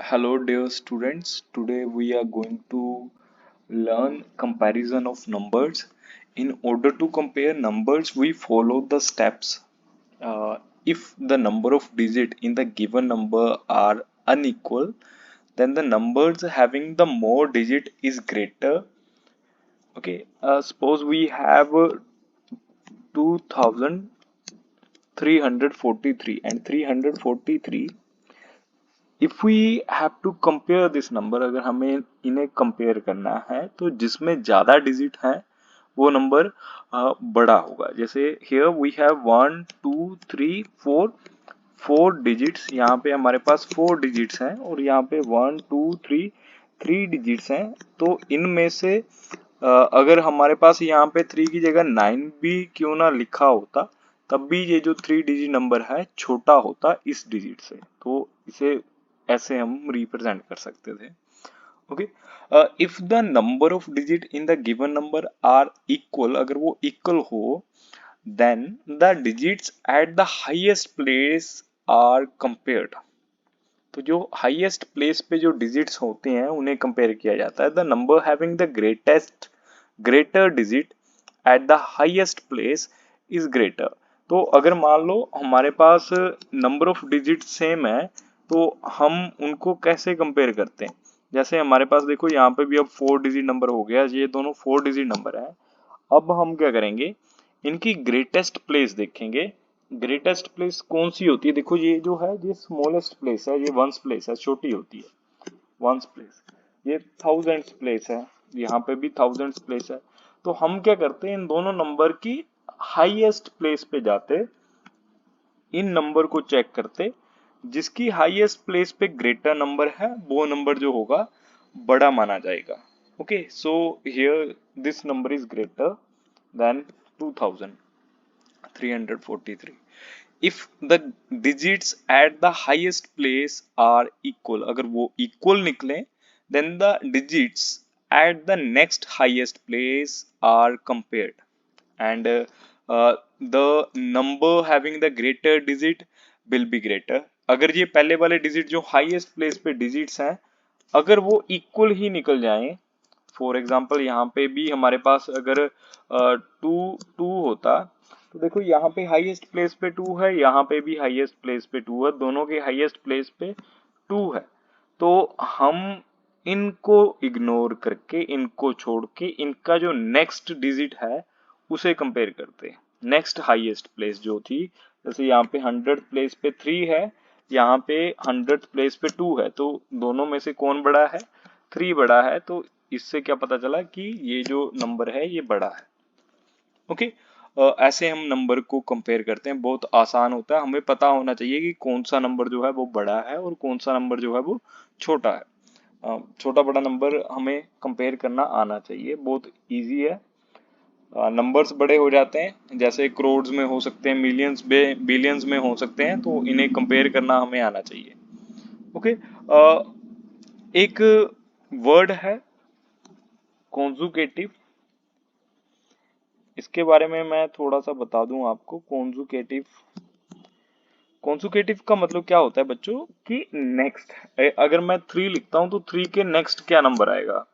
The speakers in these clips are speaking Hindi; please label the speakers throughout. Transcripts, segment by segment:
Speaker 1: Hello dear students, today we are going to learn comparison of numbers. In order to compare numbers, we follow the steps. If the number of digit in the given number are unequal, then the numbers having the more digit is greater. Okay, suppose we have 2343 and 343. If we have to compare this number, अगर हमें इन्हें कंपेयर करना है तो जिसमें ज्यादा डिजिट है वो नंबर बड़ा होगा। जैसे here we have 1 2 3 4 four digits, यहाँ पे हमारे पास फोर डिजिट्स हैं और यहाँ पे 1 2 3 थ्री डिजिट्स हैं। तो इनमें से अगर हमारे पास यहाँ पे थ्री की जगह 9 भी क्यों ना लिखा होता, तब भी ये जो थ्री डिजिट नंबर है छोटा होता इस डिजिट से। तो इसे ऐसे हम रिप्रेजेंट कर सकते थे। Okay, if the number of digit in the given number are equal, अगर वो इक्वल हो, then the digits at the highest place are compared. तो जो हाईएस्ट प्लेस पे जो डिजिट्स होते हैं उन्हें कंपेयर किया जाता है। The number having the greater digit eight the highest place is greater. तो अगर मान लो हमारे पास नंबर ऑफ डिजिट सेम है तो हम उनको कैसे कंपेयर करते हैं। जैसे हमारे पास देखो यहाँ पे भी अब फोर डिजिट नंबर हो गया, ये दोनों फोर डिजिट नंबर है। अब हम क्या करेंगे, इनकी ग्रेटेस्ट प्लेस देखेंगे। ग्रेटेस्ट प्लेस कौन सी होती है, देखो ये जो है ये स्मॉलेस्ट प्लेस है, ये वंस प्लेस है, छोटी होती है वंस प्लेस। ये थाउजेंड्स प्लेस है, यहाँ पे भी थाउजेंड्स प्लेस है। तो हम क्या करते हैं, इन दोनों नंबर की हाईएस्ट प्लेस पे जाते, इन नंबर को चेक करते, जिसकी हाईएस्ट प्लेस पे ग्रेटर नंबर है वो नंबर जो होगा बड़ा माना जाएगा। Okay, so here this number is greater than 2343 if the digits at the highest place are equal, अगर वो equal निकले, then the digits at the next highest place are compared and the number having the greater digit will be greater। अगर ये पहले वाले डिजिट जो हाईएस्ट प्लेस पे डिजिट्स हैं अगर वो इक्वल ही निकल जाएं, फॉर एग्जाम्पल यहाँ पे भी हमारे पास अगर टू टू होता, तो देखो यहाँ पे हाईएस्ट प्लेस पे टू है, यहाँ पे भी हाईएस्ट प्लेस पे टू है, दोनों के हाईएस्ट प्लेस पे टू है। तो हम इनको इग्नोर करके, इनको छोड़ के, इनका जो नेक्स्ट डिजिट है उसे कंपेयर करते हैं। नेक्स्ट हाईएस्ट प्लेस जो थी, जैसे यहाँ पे 100 प्लेस पे थ्री है, यहाँ पे 100 प्लेस पे टू है, तो दोनों में से कौन बड़ा है, थ्री बड़ा है। तो इससे क्या पता चला कि ये जो नंबर है ये बड़ा है। ओके, ऐसे हम नंबर को कंपेयर करते हैं, बहुत आसान होता है। हमें पता होना चाहिए कि कौन सा नंबर जो है वो बड़ा है और कौन सा नंबर जो है वो छोटा है। छोटा बड़ा नंबर हमें कंपेयर करना आना चाहिए, बहुत इजी है। नंबर्स बड़े हो जाते हैं, जैसे करोड्स में हो सकते हैं, मिलियंस में, बिलियंस में हो सकते हैं, तो इन्हें कंपेयर करना हमें आना चाहिए। ओके, एक वर्ड है कॉन्जुगेटिव, इसके बारे में मैं थोड़ा सा बता दूं आपको। कॉन्जुगेटिव, कॉन्जुगेटिव का मतलब क्या होता है बच्चों कि नेक्स्ट, अगर मैं थ्री लिखता हूं तो थ्री के नेक्स्ट क्या नंबर आएगा,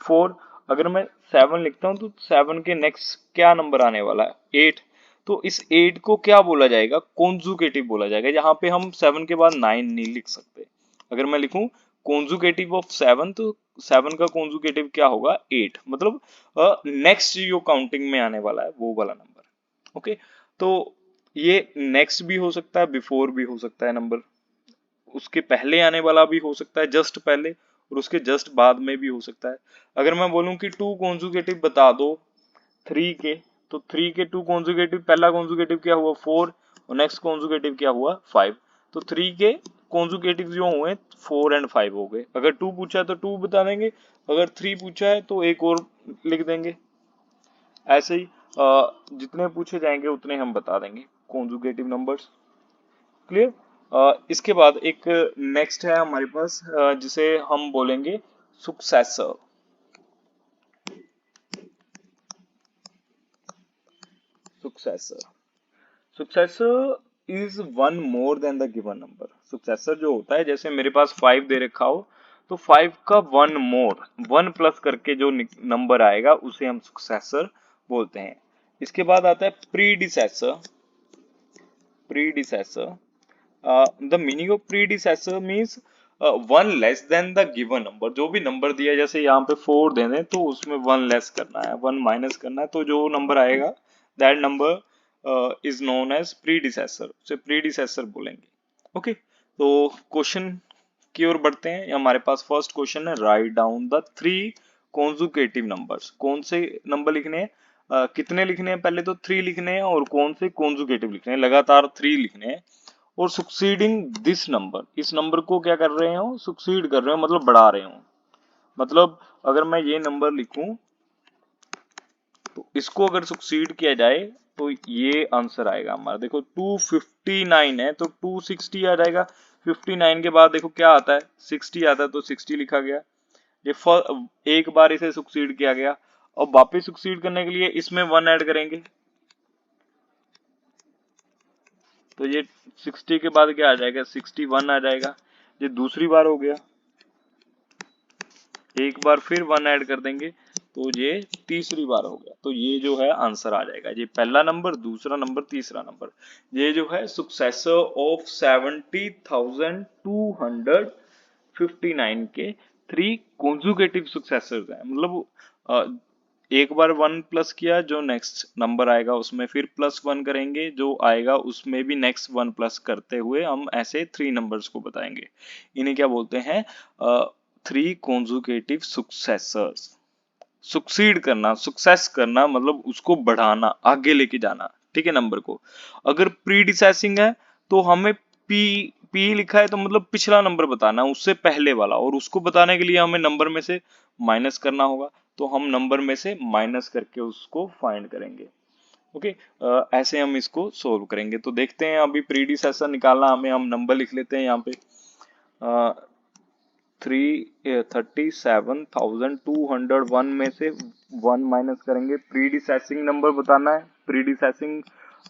Speaker 1: फोर। अगर मैं सेवन लिखता हूं तो सेवन के नेक्स्ट क्या नंबर आने वाला है, एट। तो इस एट को क्या बोला जाएगा, कॉन्जुगेटिव बोला जाएगा। यहाँ पे हम सेवन के बाद नाइन नहीं लिख सकते। अगर मैं लिखूं कॉन्जुगेटिव ऑफ सेवन, तो सेवन का कॉन्जुगेटिव क्या होगा, एट। मतलब नेक्स्ट जो काउंटिंग में आने वाला है वो वाला नंबर। ओके, तो ये नेक्स्ट भी हो सकता है, बिफोर भी हो सकता है नंबर, उसके पहले आने वाला भी हो सकता है, जस्ट पहले, और उसके जस्ट बाद में भी हो सकता है। अगर मैं बोलूं कि टू कॉन्जुगेटिव बता दो थ्री के, तो थ्री के टू कॉन्जुगेटिव, पहला कॉन्जुगेटिव क्या हुआ, फोर, और नेक्स्ट कॉन्जुगेटिव क्या हुआ, फाइव। तो थ्री के कॉन्जुगेटिव जो हुए फोर एंड फाइव हो गए। अगर टू पूछा है तो टू बता देंगे, अगर थ्री पूछा है तो एक और लिख देंगे। ऐसे ही जितने पूछे जाएंगे उतने हम बता देंगे कॉन्जुगेटिव नंबर्स। क्लियर। इसके बाद एक नेक्स्ट है हमारे पास, जिसे हम बोलेंगे successor. Successor, successor is one more than the given number. Successor जो होता है, जैसे मेरे पास 5 दे रखा हो तो 5 का वन मोर, वन प्लस करके जो नंबर आएगा उसे हम सक्सेसर बोलते हैं। इसके बाद आता है predecessor. Predecessor, the meaning of predecessor means one less than the given number. जो भी नंबर दिया है, जैसे यहाँ पे 4 दे दें तो उसमें वन लेस करना है, वन माइनस करना है, तो जो नंबर आएगा that number is known as predecessor, उसे प्रीडिसेसर बोलेंगे। ओके, तो क्वेश्चन की ओर बढ़ते हैं। हमारे पास फर्स्ट क्वेश्चन है, write down the three conjugative numbers. कौन से नंबर लिखने हैं, कितने लिखने हैं, पहले तो 3 लिखने हैं, और कौन से कॉन्जुगेटिव लिखने हैं, लगातार 3 लिखने हैं। और सुक्सीडिंग दिस नंबर, इस नंबर को क्या कर रहे हो, सुक्सीड कर रहे हो, मतलब बढ़ा रहे हो। मतलब अगर मैं ये नंबर लिखूं तो इसको अगर सुक्सीड किया जाए तो ये आंसर आएगा हमारा। देखो 259 है तो 260 आ जाएगा। 59 के बाद देखो क्या आता है, 60 आता है, तो 60 लिखा गया। ये एक बार इसे सुक्सीड किया गया, और वापस सुक्सीड करने के लिए इसमें 1 ऐड करेंगे, तो ये 60 के बाद क्या आ जाएगा, 61 आ जाएगा। ये दूसरी बार हो गया, एक बार फिर 1 ऐड कर देंगे तो ये तीसरी बार हो गया। तो ये जो है आंसर आ जाएगा, ये पहला नंबर, दूसरा नंबर, तीसरा नंबर। ये जो है सक्सेसर ऑफ 70,259 के 3 कॉन्जुगेटिव सक्सेसर्स हैं। मतलब एक बार 1 प्लस किया, जो नेक्स्ट नंबर आएगा उसमें फिर +1 करेंगे, जो आएगा उसमें भी नेक्स्ट 1 प्लस करते हुए हम ऐसे 3 नंबर्स को बताएंगे। इन्हें क्या बोलते हैं, 3 कॉन्जुगेटिव सक्सेसर्स। सुक्सीड करना, सक्सेस करना मतलब उसको बढ़ाना, आगे लेके जाना, ठीक है नंबर को। अगर प्रीडिसेसिंग है तो हमें पी पी लिखा है तो मतलब पिछला नंबर बताना, उससे पहले वाला, और उसको बताने के लिए हमें नंबर में से माइनस करना होगा, तो हम नंबर में से माइनस करके उसको फाइंड करेंगे। ओके, ऐसे हम इसको सोल्व करेंगे। तो देखते हैं, अभी प्रीडिसेसर निकालना हमें, हम नंबर लिख लेते हैं यहाँ पे। 37,201 में से 1 माइनस करेंगे, प्रीडिसेसिंग नंबर बताना है। प्रीडिसेसिंग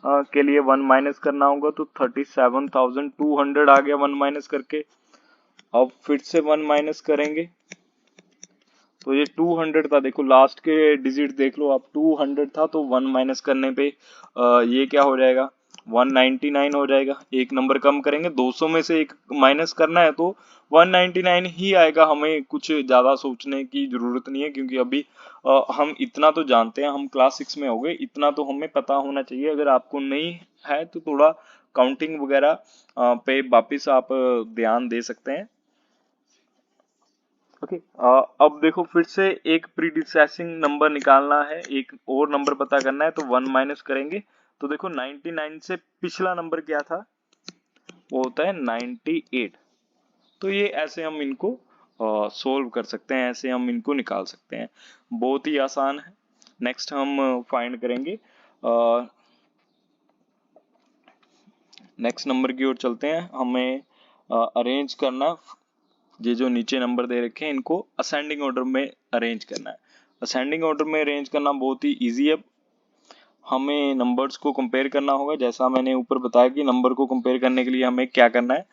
Speaker 1: के लिए 1 माइनस करना होगा, तो 37,200 आ गया 1 माइनस करके। अब फिर से 1 माइनस करेंगे तो ये 200 था। देखो लास्ट के डिजिट देख लो आप, 200 था तो 1 माइनस करने पे ये क्या हो जाएगा, 199 हो जाएगा। एक नंबर कम करेंगे, 200 में से एक माइनस करना है तो 199 ही आएगा। हमें कुछ ज्यादा सोचने की जरूरत नहीं है, क्योंकि अभी हम इतना तो जानते हैं, हम क्लास 6 में हो गए, इतना तो हमें पता होना चाहिए। अगर आपको नहीं है तो थोड़ा काउंटिंग वगैरह पे वापिस आप ध्यान दे सकते हैं। ओके, अब देखो फिर से एक प्रीडिसेसिंग नंबर निकालना है, एक और नंबर पता करना है, तो 1 माइनस करेंगे। तो देखो 99 से पिछला नंबर क्या था, वो होता है 98। तो ये ऐसे हम इनको सोल्व कर सकते हैं, ऐसे हम इनको निकाल सकते हैं, बहुत ही आसान है। नेक्स्ट हम फाइंड करेंगे, नेक्स्ट नंबर की ओर चलते हैं। हमें अरेंज करना, ये जो नीचे नंबर दे रखे हैं इनको असेंडिंग ऑर्डर में अरेंज करना है। असेंडिंग ऑर्डर में अरेंज करना बहुत ही इजी है। हमें नंबर्स को कंपेयर करना होगा, जैसा मैंने ऊपर बताया कि नंबर को कंपेयर करने के लिए हमें क्या करना है,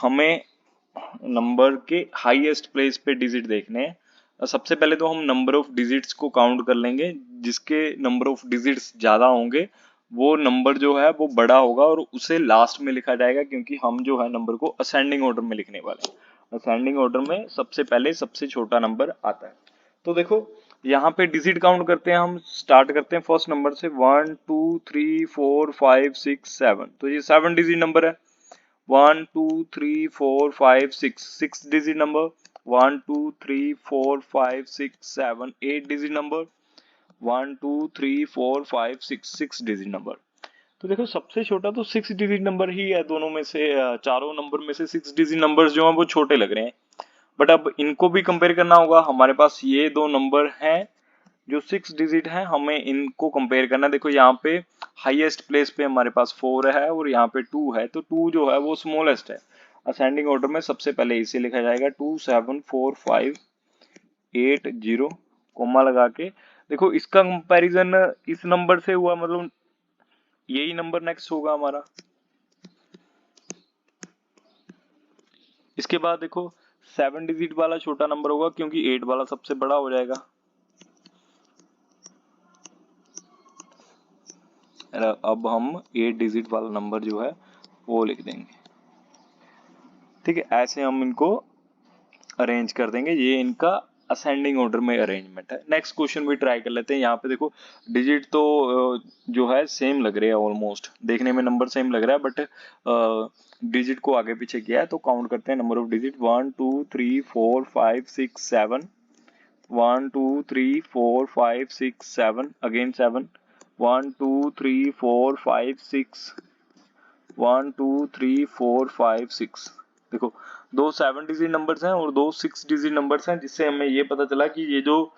Speaker 1: हमें नंबर के हाईएस्ट प्लेस पे डिजिट देखने हैं। सबसे पहले तो हम नंबर ऑफ डिजिट्स को काउंट कर लेंगे, जिसके नंबर ऑफ डिजिट्स ज्यादा होंगे वो नंबर जो है वो बड़ा होगा, और उसे लास्ट में लिखा जाएगा, क्योंकि हम जो है नंबर को असेंडिंग ऑर्डर में लिखने वाले हैं। असेंडिंग ऑर्डर में सबसे पहले सबसे छोटा नंबर आता है। तो देखो यहाँ पे डिजिट काउंट करते हैं, हम स्टार्ट करते हैं फर्स्ट नंबर से, 1 2 3 4 5 6 7, तो ये 7 डिजिट नंबर है। 1 2 3 4 5 6, 6 digit number. 1 2 3 4 5 6 7, 8 digit number. 1 2 3 4 5 6, 6 digit number. तो देखो सबसे छोटा तो 6 डिजिट नंबर ही है दोनों में से, चारों नंबर में से 6 डिजिट नंबर्स जो हैं वो छोटे लग रहे हैं। बट अब इनको भी कंपेयर करना होगा, हमारे पास ये दो नंबर हैं जो 6 डिजिट हैं, हमें इनको कंपेयर करना है। देखो यहाँ पे हाईएस्ट प्लेस पे हमारे पास 4 है और यहाँ पे 2 है, तो 2 जो है वो स्मॉलेस्ट है। असेंडिंग ऑर्डर में सबसे पहले इसे लिखा जाएगा, 2 7 4 5 8 0, कोमा लगा के। देखो इसका कंपैरिजन इस नंबर से हुआ, मतलब यही नंबर नेक्स्ट होगा हमारा। इसके बाद देखो 7 डिजिट वाला छोटा नंबर होगा क्योंकि 8 वाला सबसे बड़ा हो जाएगा। अब हम 8 डिजिट वाला नंबर जो है वो लिख देंगे। ठीक है, ऐसे हम इनको अरेंज कर देंगे। ये इनका असेंडिंग ऑर्डर में अरेंजमेंट है। नेक्स्ट क्वेश्चन भी ट्राई कर लेते हैं। यहाँ पे देखो डिजिट तो जो है सेम लग रहे हैं, ऑलमोस्ट देखने में नंबर सेम लग रहा है, बट डिजिट को आगे पीछे किया है। तो काउंट करते हैं नंबर ऑफ डिजिट। 1 2 3 4 5 6 7, 1 2 3 4 5 6 7, अगेन 7, 1 2 3 4 5 6, 1 2 3 4 5 6। देखो दो 7 डिजिट नंबर्स हैं और दो 6 डिजिट नंबर्स हैं, जिससे हमें ये पता चला कि ये जो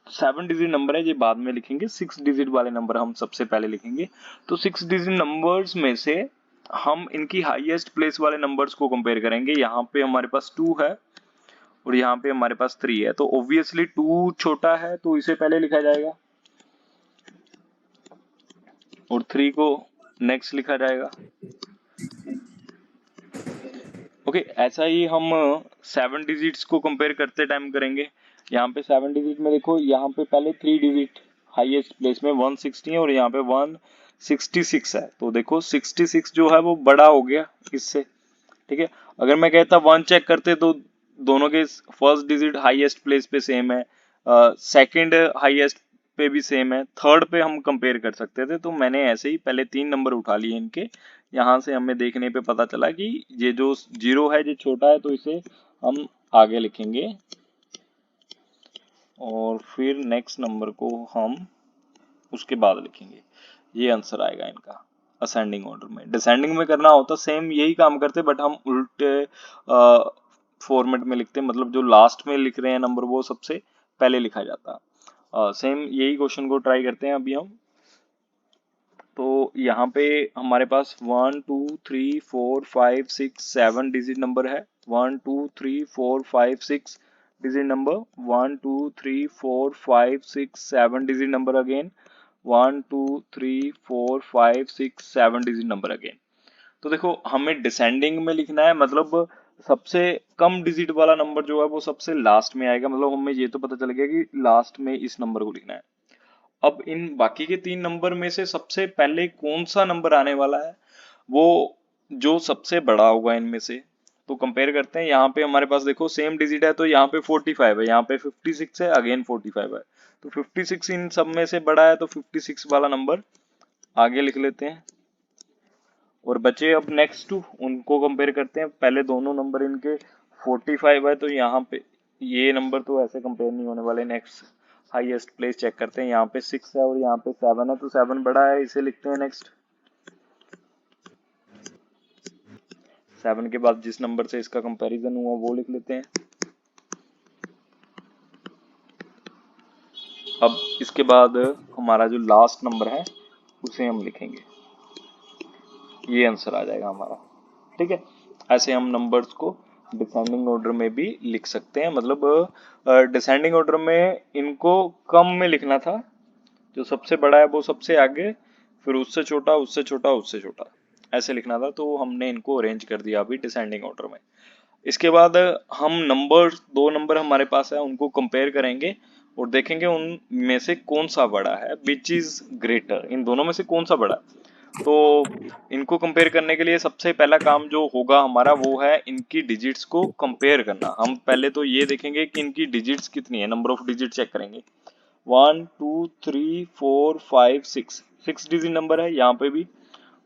Speaker 1: 7 डिजिट नंबर है ये बाद में लिखेंगे, 6 डिजिट वाले नंबर हम सबसे पहले लिखेंगे। तो 6 डिजिट नंबर्स में से हम इनकी हाईएस्ट प्लेस वाले नंबर्स को कंपेयर करेंगे। यहाँ पे हमारे पास 2 है और यहाँ पे हमारे पास 3 है, तो ऑब्वियसली 2 छोटा है तो इसे पहले लिखा जाएगा और 3 को नेक्स्ट लिखा जाएगा। ओके, ऐसा ही हम 7 डिजिट्स को कंपेयर करते टाइम करेंगे। यहाँ पे 7 डिजिट में देखो, यहाँ पे पहले 3 डिजिट हाईएस्ट प्लेस में 160 है और यहाँ पे 166 है। तो देखो 66 जो है वो बड़ा हो गया इससे। ठीक है, अगर मैं कहता 1 चेक करते तो दोनों के फर्स्ट डिजिट हाईएस्ट प्लेस पे सेम है, सेकंड हाईएस्ट पे भी सेम है, थर्ड पे हम कंपेयर कर सकते थे। तो मैंने ऐसे ही पहले 3 नंबर उठा लिए इनके। यहाँ से हमें देखने पे पता चला कि ये जो 0 है ये छोटा है, तो इसे हम आगे लिखेंगे और फिर नेक्स्ट नंबर को हम उसके बाद लिखेंगे। ये आंसर आएगा इनका असेंडिंग ऑर्डर में। डिसेंडिंग में करना होता सेम यही काम करते, बट हम उल्टे फॉर्मेट में लिखते हैं, मतलब जो लास्ट में लिख रहे हैं नंबर वो सबसे पहले लिखा जाता। सेम यही क्वेश्चन को ट्राई करते हैं अभी हम। तो यहाँ पे हमारे पास 1 2 3 4 5 6 7 डिजिट नंबर है। 1 2 3 4 5 6 digit number, 1 2 3 4 5 6 7 digit number again, 1 2 3 4 5 6 7 digit number again. तो देखो हमें डिसेंडिंग में लिखना है, मतलब सबसे कम डिजिट वाला नंबर जो है वो सबसे लास्ट में आएगा। मतलब हमें ये तो पता चल गया कि लास्ट में इस नंबर को लिखना है। अब इन बाकी के 3 नंबर में से सबसे पहले कौन सा नंबर आने वाला है, वो जो सबसे बड़ा होगा इनमें से। तो कंपेयर करते हैं। यहाँ पे हमारे पास देखो सेम डिजिट है, तो यहाँ पे 45 है, यहाँ पे 56 है, अगेन 45 है। तो 56 इन सब में से बड़ा है, तो 56 वाला नंबर आगे लिख लेते हैं। और बचे अब नेक्स्ट उनको कंपेयर करते हैं। पहले दोनों नंबर इनके 45 है, तो यहाँ पे ये नंबर तो ऐसे कंपेयर नहीं होने वाले। नेक्स्ट हाईएस्ट प्लेस चेक करते हैं। यहाँ पे 6 है और यहाँ पे 7 है, तो 7 बड़ा है, इसे लिखते हैं नेक्स्ट। 7 के बाद जिस नंबर से इसका कंपैरिजन हुआ वो लिख लेते हैं। अब इसके बाद हमारा जो लास्ट नंबर है उसे हम लिखेंगे। ये आंसर आ जाएगा हमारा। ठीक है, ऐसे हम नंबर्स को डिसेंडिंग ऑर्डर में भी लिख सकते हैं। मतलब डिसेंडिंग ऑर्डर में इनको कम में लिखना था, जो सबसे बड़ा है वो सबसे आगे, फिर उससे छोटा, उससे छोटा, उससे छोटा, ऐसे लिखना था। तो हमने इनको अरेंज कर दिया अभी डिसेंडिंग ऑर्डर में। इसके बाद हम नंबर, दो नंबर हमारे पास है, उनको कंपेयर करेंगे और देखेंगे उनमें से कौन सा बड़ा है, विच इज ग्रेटर, इन दोनों में से कौन सा बड़ा। तो इनको कंपेयर करने के लिए सबसे पहला काम जो होगा हमारा वो है इनकी डिजिट्स को कंपेयर करना। हम पहले तो ये देखेंगे कि इनकी डिजिट्स कितनी है, नंबर ऑफ डिजिट चेक करेंगे। 1 2 3 4 5 6, 6 डिजिट नंबर है। यहाँ पे भी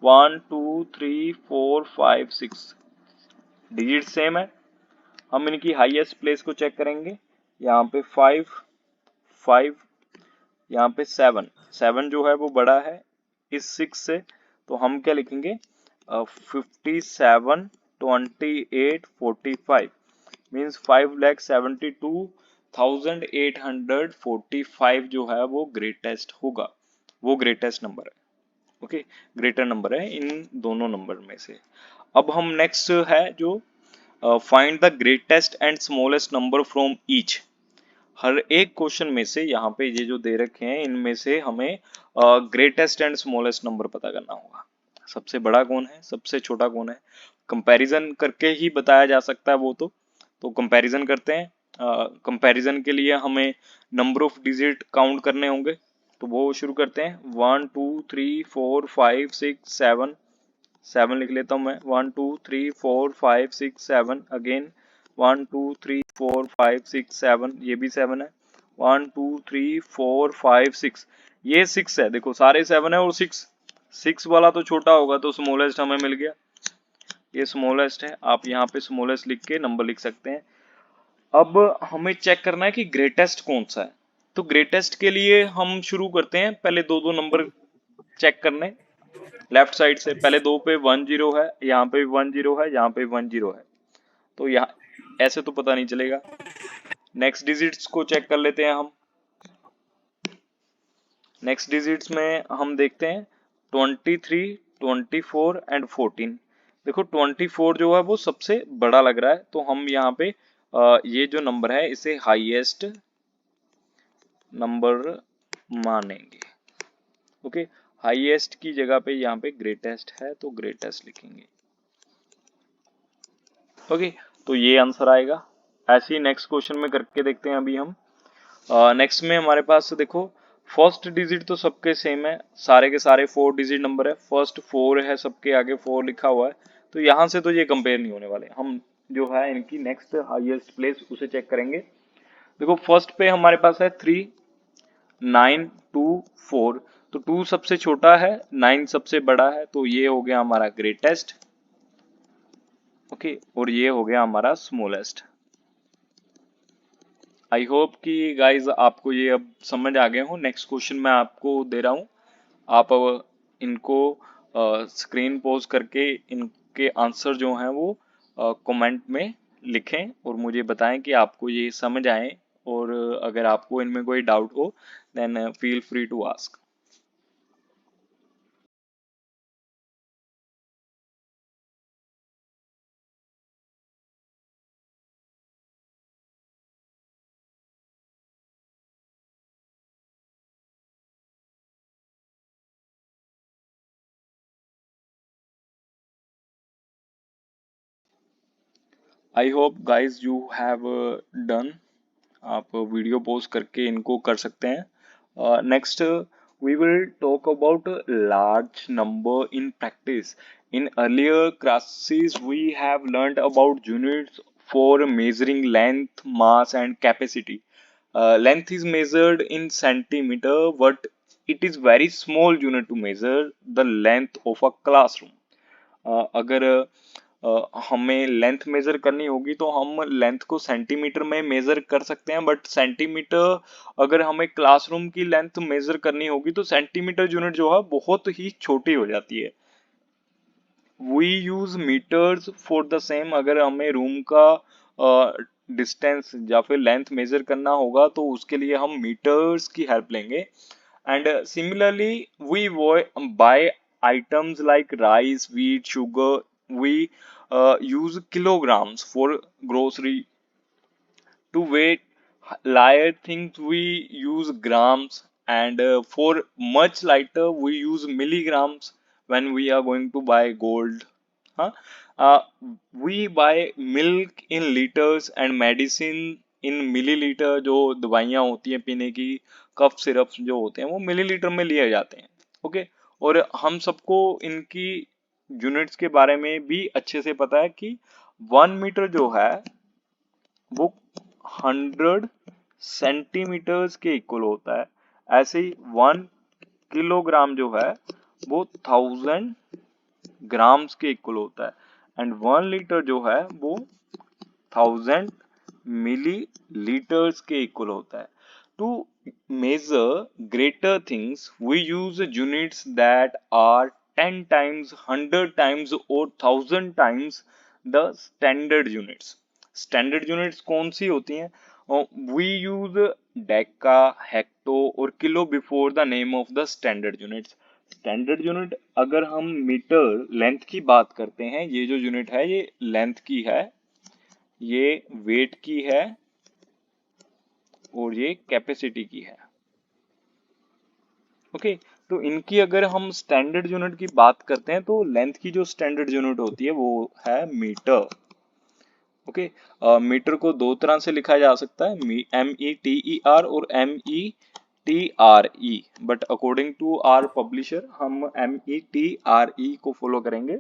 Speaker 1: 1 2 3 4 5 6 डिजिट सेम है। हम इनकी हाईएस्ट प्लेस को चेक करेंगे। यहाँ पे 5 5, यहाँ पे 7 7 जो है वो बड़ा है इस 6 से। तो हम क्या लिखेंगे, 57 28 45 मीन्स 5,72,845 जो है वो ग्रेटेस्ट होगा, वो ग्रेटेस्ट नंबर है। ओके, ग्रेटर नंबर है इन दोनों नंबर में से। अब हम नेक्स्ट है जो find the greatest and smallest number from each. हर एक क्वेश्चन में से यहाँ पे ये जो दे रखे हैं इनमें से हमें ग्रेटेस्ट एंड स्मॉलेस्ट नंबर पता करना होगा। सबसे बड़ा कौन है, सबसे छोटा कौन है, कंपैरिजन करके ही बताया जा सकता है वो तो कंपैरिजन करते हैं। कंपैरिजन के लिए हमें नंबर ऑफ डिजिट काउंट करने होंगे, तो वो शुरू करते हैं। 1 2 3 4 5 6 7, 7 लिख लेता हूँ मैं। 1 2 3 4 5 6 7, अगेन 1 2 3 4 5 6 7, ये भी 7 है। 1 2 3 4 5 6, ये 6 है, देखो सारे 7 है और 6, 6 वाला तो छोटा होगा तो स्मॉलेस्ट हमें मिल गया, ये स्मॉलेस्ट है। आप यहाँ पे स्मॉलेस्ट लिख के नंबर लिख सकते हैं। अब हमें चेक करना है कि ग्रेटेस्ट कौन सा है, तो ग्रेटेस्ट के लिए हम शुरू करते हैं पहले दो दो नंबर चेक करने। लेफ्ट साइड से पहले दो पे 1 0 है, यहाँ पे 1 0 है, यहाँ पे 1 0 है, तो यहाँ ऐसे तो पता नहीं चलेगा। नेक्स्ट डिजिट्स को चेक कर लेते हैं हम। नेक्स्ट डिजिट्स में हम देखते हैं 23, 24 एंड 14। देखो 24 जो है वो सबसे बड़ा लग रहा है, तो हम यहाँ पे ये जो नंबर है इसे हाईएस्ट नंबर मानेंगे। ओके, हाईएस्ट की जगह पे यहाँ पे ग्रेटेस्ट है तो ग्रेटेस्ट लिखेंगे। ओके, तो ये आंसर आएगा। ऐसे ही नेक्स्ट क्वेश्चन में करके देखते हैं अभी हम। नेक्स्ट में हमारे पास देखो फर्स्ट डिजिट तो सबके सेम है, सारे के सारे 4 डिजिट नंबर है, फर्स्ट 4 है, सबके आगे 4 लिखा हुआ है, तो यहाँ से तो ये कंपेयर नहीं होने वाले। हम जो है इनकी नेक्स्ट हाईएस्ट प्लेस उसे चेक करेंगे। देखो फर्स्ट पे हमारे पास है 3 9 2 4, तो 2 सबसे छोटा है, 9 सबसे बड़ा है, तो ये हो गया हमारा ग्रेटेस्ट। ओके, और ये हो गया हमारा स्मॉलेस्ट। आई होप कि गाइज आपको ये अब समझ आ गए हो। नेक्स्ट क्वेश्चन मैं आपको दे रहा हूँ, आप अब इनको स्क्रीन पॉज करके इनके आंसर जो हैं वो कमेंट में लिखें और मुझे बताएं कि आपको ये समझ आए, और अगर आपको इनमें कोई डाउट हो then feel free to ask. I hope guys you have done. आप वीडियो पॉज करके इनको कर सकते हैं। Next we will talk about large number in practice. In earlier classes we have learned about units for measuring length, mass and capacity. Length is measured in centimeter, but it is very small unit to measure the length of a classroom. अगर हमें लेंथ मेजर करनी होगी तो हम लेंथ को सेंटीमीटर में मेजर कर सकते हैं, बट सेंटीमीटर अगर हमें क्लासरूम की लेंथ मेजर करनी होगी तो सेंटीमीटर यूनिट जो है बहुत ही छोटी हो जाती है। We use metres for the same. अगर हमें रूम का डिस्टेंस या फिर लेंथ मेजर करना होगा तो उसके लिए हम मीटर्स की हेल्प लेंगे। And similarly, we buy items like rice, wheat, sugar. We use kilograms for grocery. To weigh lighter things, we use grams, and for much lighter, we use milligrams when we are going to buy gold. Huh? Uh, we buy milk in liters and medicine in milliliter. जो दवाइयाँ होती हैं पीने की, कफ सिरप जो होते हैं वो मिलीलीटर में लिए जाते हैं। ओके, और हम सबको इनकी यूनिट्स के बारे में भी अच्छे से पता है कि 1 मीटर जो है वो 100 सेंटीमीटर्स के इक्वल होता है। ऐसे ही 1 किलोग्राम जो है वो 1000 ग्राम्स के इक्वल होता है, एंड 1 लीटर जो है वो 1000 मिलीलीटर्स के इक्वल होता है। To measure greater things we use units that are 10 times, 100 times और 1000 times the standard units. Standard units कौन सी होती हैं? वी यूज डेका, हेक्टो और kilo before the name of the standard units. Standard unit अगर हम मीटर लेंथ की बात करते हैं, ये जो यूनिट है ये लेंथ की है, ये वेट की है और ये कैपेसिटी की है। ओके, तो इनकी अगर हम स्टैंडर्ड यूनिट की बात करते हैं तो लेंथ की जो स्टैंडर्ड यूनिट होती है वो है मीटर। ओके, मीटर को दो तरह से लिखा जा सकता है, METER और METRE, but according to our publisher हम METRE को फॉलो करेंगे।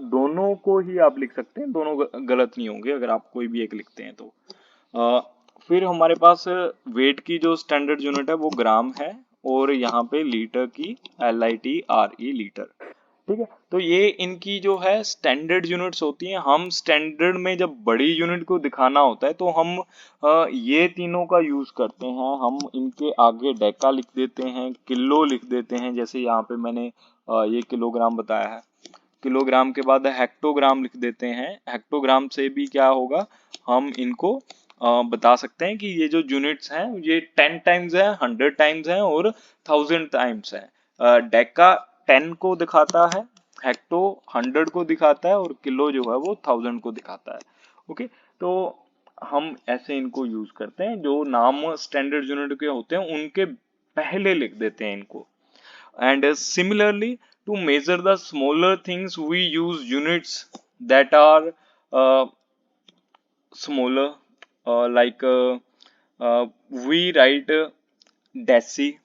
Speaker 1: दोनों को ही आप लिख सकते हैं, दोनों गलत नहीं होंगे अगर आप कोई भी एक लिखते हैं तो। अ, फिर हमारे पास वेट की जो स्टैंडर्ड यूनिट है वो ग्राम है, और यहाँ पे लीटर की LITRE लीटर। ठीक है, तो ये इनकी जो है स्टैंडर्ड यूनिट्स होती हैं। हम स्टैंडर्ड में जब बड़ी यूनिट को दिखाना होता है तो हम ये तीनों का यूज करते हैं। हम इनके आगे डेका लिख देते हैं, किलो लिख देते हैं, जैसे यहाँ पे मैंने ये किलोग्राम बताया है। किलोग्राम के बाद हेक्टोग्राम लिख देते हैं। हेक्टोग्राम से भी क्या होगा, हम इनको बता सकते हैं कि ये जो यूनिट्स हैं ये 10 टाइम्स है, 100 टाइम्स है और 1000 टाइम्स है। डेका 10 को दिखाता है, हेक्टो 100 को दिखाता है और किलो जो है वो 1000 को दिखाता है। ओके, तो हम ऐसे इनको यूज करते हैं, जो नाम स्टैंडर्ड यूनिट के होते हैं उनके पहले लिख देते हैं इनको। And similarly, to measure the smaller things we use units that are uh, smaller, like we write deci,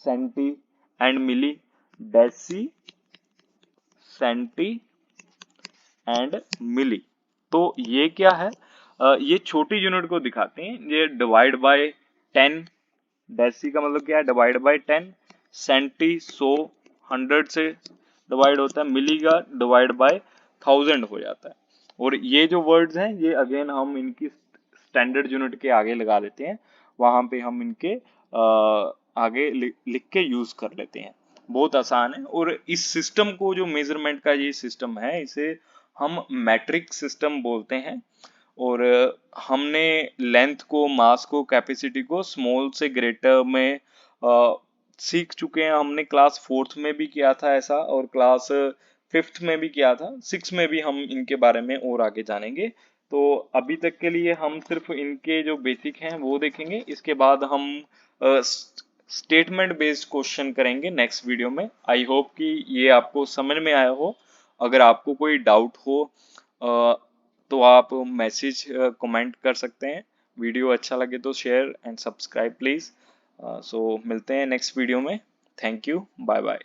Speaker 1: centi and milli, deci, centi and milli। तो ये क्या है, ये छोटी यूनिट को दिखाते हैं। ये डिवाइड बाय 10, डेसी का मतलब क्या है, डिवाइड बाय 10, सेंटी 100, 100 से डिवाइड होता है, मिली का डिवाइड बाय 1000 हो जाता है। और ये जो वर्ड्स हैं ये अगेन हम इनकी स्टैंडर्ड यूनिट के आगे लगा देते हैं, वहां पे हम इनके आगे लिख के यूज कर लेते हैं। बहुत आसान है। और इस सिस्टम को, जो मेजरमेंट का ये सिस्टम है, इसे हम मैट्रिक सिस्टम बोलते हैं। और हमने लेंथ को, मास को, कैपेसिटी को स्मॉल से ग्रेटर में सीख चुके हैं। हमने क्लास 4th में भी किया था ऐसा, और क्लास 5th में भी किया था। 6 में भी हम इनके बारे में और आगे जानेंगे। तो अभी तक के लिए हम सिर्फ इनके जो बेसिक हैं वो देखेंगे। इसके बाद हम स्टेटमेंट बेस्ड क्वेश्चन करेंगे नेक्स्ट वीडियो में। आई होप कि ये आपको समझ में आया हो। अगर आपको कोई डाउट हो तो आप मैसेज कमेंट कर सकते हैं। वीडियो अच्छा लगे तो share and subscribe please. So मिलते हैं नेक्स्ट वीडियो में। Thank you, bye bye.